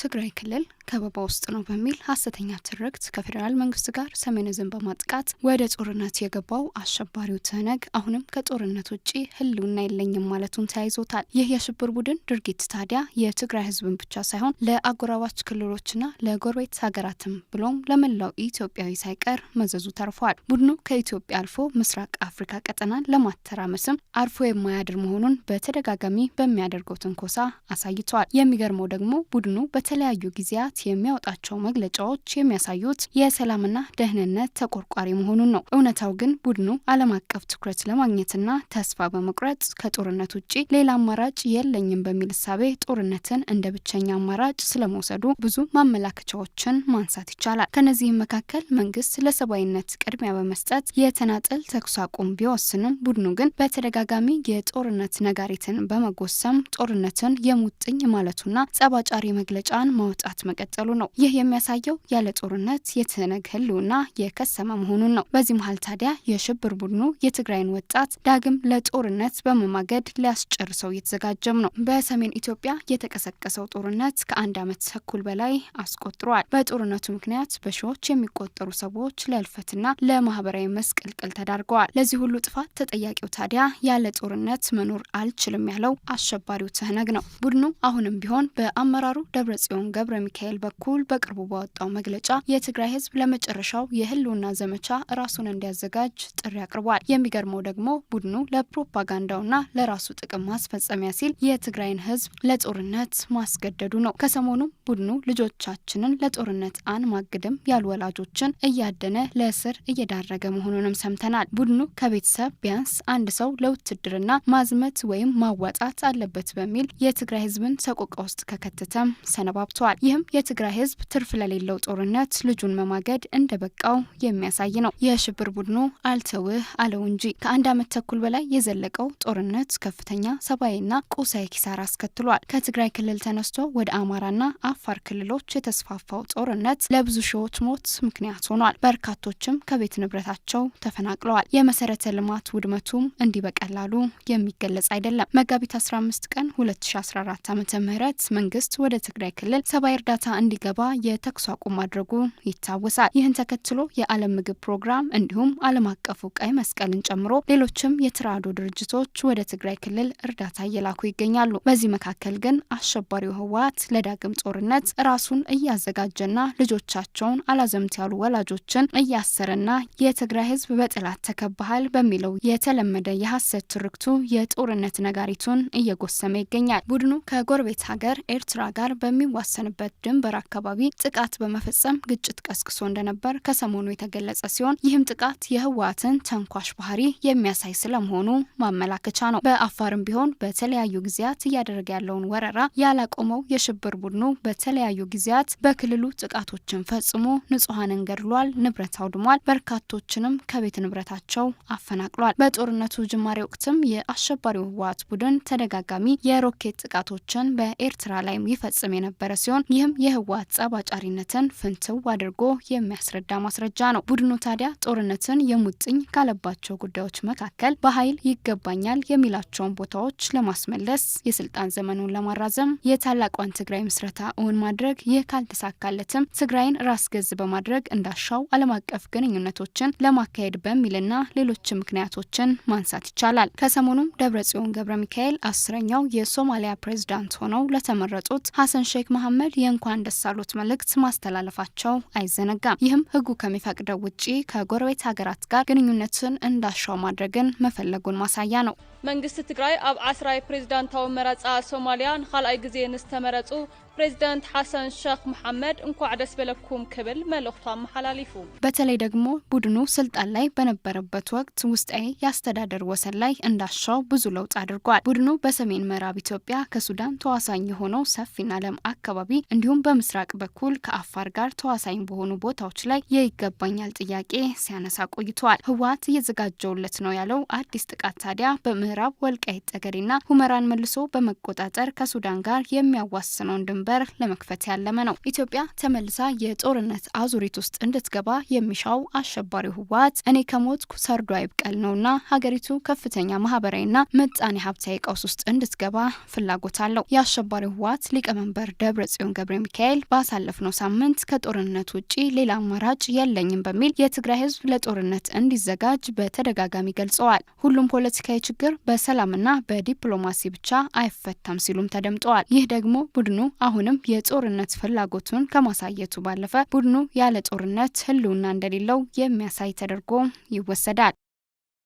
ትግራይ ክልል ከበባ ውስጥ ነው በሚል ሐሰተኛ ትርክት ከፌደራል መንግስት ጋር ሰሜን ዕዝን በማጥቃት ወደ ጦርነት የገባው አሸባሪው ትህነግ አሁንም ከጦርነት ውጪ ህልውና የለኝም ማለቱን ተያይዞታል። ይህ የሽብር ቡድን ድርጊት ታዲያ የትግራይ ህዝብን ብቻ ሳይሆን ለአጎራባች ክልሎችና ለጎረቤት ሀገራትም ብሎም ለመላው ኢትዮጵያዊ ሳይቀር መዘዙ ተርፏል። ቡድኑ ከኢትዮጵያ አልፎ ምስራቅ አፍሪካ ቀጠናን ለማተራመስም አርፎ የማያድር መሆኑን በተደጋጋሚ በሚያደርገው ትንኮሳ አሳይቷል። የሚገርመው ደግሞ ቡድኑ በተለያዩ ጊዜያት የሚያወጣቸው መግለጫዎች የሚያሳዩት የሰላምና ደህንነት ተቆርቋሪ መሆኑን ነው። እውነታው ግን ቡድኑ ዓለም አቀፍ ትኩረት ለማግኘትና ተስፋ በመቁረጥ ከጦርነት ውጪ ሌላ አማራጭ የለኝም በሚል እሳቤ ጦርነትን እንደ ብቸኛ አማራጭ ስለመውሰዱ ብዙ ማመላከቻዎችን ማንሳት ይቻላል። ከነዚህም መካከል መንግስት ለሰብአዊነት ቅድሚያ በመስጠት የተናጠል ተኩስ አቁም ቢወስንም ቡድኑ ግን በተደጋጋሚ የጦርነት ነጋሪትን በመጎሰም ጦርነትን የሙጥኝ ማለቱና ጸባጫሪ መግለጫን ማውጣት መቀጠሉ ነው። ይህ የሚያሳየው ያለ ጦርነት የትህነግ ህልውና የከሰመ መሆኑን ነው። በዚህ መሀል ታዲያ የሽብር ቡድኑ የትግራይን ወጣት ዳግም ለጦርነት በመማገድ ሊያስጨርሰው እየተዘጋጀም ነው። በሰሜን ኢትዮጵያ የተቀሰቀሰው ጦርነት ከ1 ዓመት ተኩል በላይ አስቆጥሯል። በጦርነቱ ምክንያት በሺዎች የሚቆጠሩ ሰዎች ለህልፈትና ለማህበራዊ መስቀልቅል ተዳርገዋል። ለዚህ ሁሉ ጥፋት ተጠያቂው ታዲያ ያለ ጦርነት መኖር አልችልም ያለው አሸባሪው ትህነግ ነው። ቡድኑ አሁንም ቢሆን በአመራሩ ደብረጽዮን ገብረ ሚካኤል በኩል በቅርቡ ባወጣው መግለጫ የትግራይ ህዝብ ለመጨረሻው የህልውና ዘመቻ ራሱን እንዲያዘጋጅ ጥሪ አቅርቧል። የሚገርመው ደግሞ ቡድኑ ለፕሮፓጋንዳውና ለራሱ ጥቅም ማስፈጸሚያ ሲል የትግራይን ህዝብ ለጦርነት ማስገደዱ ነው። ከሰሞኑ ቡድኑ ልጆቻችንን ለጦርነት አንማግድም ያሉ ወላጆችን እያደነ ለእስር እየዳረገ መሆኑንም ሰምተናል። ቡድኑ ከቤተሰብ ቢያንስ አንድ ሰው ለውትድርና ማዝመት ወይም ማዋጣት አለበት በሚል የትግራይ ህዝብን ሰቆቃ ውስጥ ከከተተም ሰነባብቷል። ይህም የትግራይ ህዝብ ትርፍ ለሌለው ጦርነት ልጁን መማገድ እንደበቃው የሚያሳይ ነው። የሽብር ቡድኑ አልተውህ አለው እንጂ ከ1 ዓመት ተኩል በላይ የዘለቀው ጦርነት ከፍተኛ ሰብአዊና ቁሳዊ ኪሳራ አስከትሏል። ከትግራይ ክልል ተነስቶ ወደ አማራና አፋር ክልሎች የተስፋፋው ጦርነት ለብዙ ሺዎች ሞት ምክንያት ሆኗል። በርካቶችም ከቤት ንብረታቸው ተፈናቅለዋል። የመሰረተ ልማት ውድመቱም እንዲህ በቀላሉ የሚገለጽ አይደለም። መጋቢት 15 ቀን 2014 ዓ.ም መንግስት ወደ ትግራይ ክልል ሰብአዊ እርዳታ እንዲገባ የተኩስ አቁም ማድረጉ ይታወሳል። ይህን ተከትሎ የዓለም ምግብ ፕሮግራም እንዲሁም ዓለም አቀፉ ቀይ መስቀልን ጨምሮ ሌሎችም የተራድኦ ድርጅቶች ወደ ትግራይ ክልል እርዳታ እየላኩ ይገኛሉ። በዚህ መካከል ግን አሸባሪው ህወሓት ለዳግም ጦርነት ራሱን እያዘጋጀና ልጆቻቸውን አላዘምት ያሉ ወላጆችን እያሰረና የትግራይ ህዝብ በጠላት ተከባሃል በሚለው የተለመደ የሐሰት ትርክቱ የጦርነት ነጋሪቱን እየጎሰመ ይገኛል። ቡድኑ ከጎረቤት ሀገር ኤርትራ ጋር በሚዋሰንበት ድንበር አካባቢ ጥቃት በመፈጸም ግጭት ቀስቅሶ እንደነበር ከሰሞኑ የተገለጸ ሲሆን ይህም ጥቃት የህወሓትን ተንኳሽ ባህሪ የሚያሳይ ስለመሆኑ ማመላከቻ ነው። በአፋርም ቢሆን በተለያዩ ጊዜያት እያደረገ ያለውን ወረራ ያላቆመው የሽብር ቡድኑ በተለያዩ ጊዜያት በክልሉ ጥቃቶችን ፈጽሞ ንጹሃንን ገድሏል፣ ንብረት አውድሟል፣ በርካቶችንም ከቤት ንብረታቸው አፈናቅሏል። በጦርነቱ ጅማሬ ወቅትም የአሸባሪው ህወሓት ቡድን ተደጋጋሚ የሮኬት ጥቃቶችን በኤርትራ ላይም ይፈጽም የነበረ ሲሆን ይህም የህወሓት ጸባጫሪነትን ፍንትው አድርጎ የሚያስረዳ ማስረጃ ነው። ቡድኑ ታዲያ ጦርነትን የሙጥኝ ካለባቸው ጉዳዮች መካከል በኃይል ይገባኛል የሚላቸውን ቦታዎች ለማስመለስ፣ የስልጣን ዘመኑን ለማራዘም፣ የታላቋን ትግራይ ምስረታ እውን ማድረግ፣ ይህ ካልተሳካለትም ትግራይን ራስ ገዝ በማድረግ እንዳሻው ዓለም አቀፍ ግንኙነቶችን ለማካሄድ በሚልና ሌሎች ምክንያቶችን ማንሳት ይቻላል። ከሰሞኑም ደብረጽዮን ገብረ ሚካኤል 10ኛው የሶማሊያ ፕሬዝዳንት ሆነው ለተመረጡት ሐሰን ሼክ መሐመድ የእንኳን ደስ አሎት መልእክት ማስተላለፋቸው አይዘነጋም። ይህም ህጉ ከሚፈቅደው ውጪ ከጎረቤት ሀገራት ጋር ግንኙነትን እንዳሻው ማድረግን መፈለጉን ማሳያ ነው። መንግስት ትግራይ አብ 10 ፕሬዝዳንታዊ መረጻ ሶማሊያ ንኻልኣይ ጊዜ ንስተመረጹ ፕሬዝዳንት ሐሰን ሼክ መሐመድ እንኳን ደስ በለኩም ክብል መልእክቱ አመሐላሊፉ። በተለይ ደግሞ ቡድኑ ስልጣን ላይ በነበረበት ወቅት ውስጣዊ ያስተዳደር ወሰን ላይ እንዳሻው ብዙ ለውጥ አድርጓል። ቡድኑ በሰሜን ምዕራብ ኢትዮጵያ ከሱዳን ተዋሳኝ የሆነው ሰፊና ለም አካባቢ እንዲሁም በምስራቅ በኩል ከአፋር ጋር ተዋሳኝ በሆኑ ቦታዎች ላይ የይገባኛል ጥያቄ ሲያነሳ ቆይቷል። ህወሓት እየዘጋጀውለት ነው ያለው አዲስ ጥቃት ታዲያ በምዕራብ ወልቃይት ጠገዴና ሁመራን መልሶ በመቆጣጠር ከሱዳን ጋር የሚያዋስነውን ድንበር ለመክፈት ያለመ ነው። ኢትዮጵያ ተመልሳ የጦርነት አዙሪት ውስጥ እንድትገባ የሚሻው አሸባሪው ህወሓት እኔ ከሞትኩ ሰርዶ አይብቀል ነውና ሀገሪቱ ከፍተኛ ማህበራዊና ምጣኔ ሀብታዊ ቀውስ ውስጥ እንድትገባ ፍላጎት አለው። የአሸባሪው ህወሓት ሊቀመንበር ደብረጽዮን ገብረ ሚካኤል ባሳለፍነው ሳምንት ከጦርነት ውጪ ሌላ አማራጭ የለኝም በሚል የትግራይ ህዝብ ለጦርነት እንዲዘጋጅ በተደጋጋሚ ገልጸዋል። ሁሉም ፖለቲካዊ ችግር በሰላምና በዲፕሎማሲ ብቻ አይፈታም ሲሉም ተደምጠዋል። ይህ ደግሞ ቡድኑ አሁንም የጦርነት ፍላጎቱን ከማሳየቱ ባለፈ ቡድኑ ያለ ጦርነት ህልውና እንደሌለው የሚያሳይ ተደርጎ ይወሰዳል።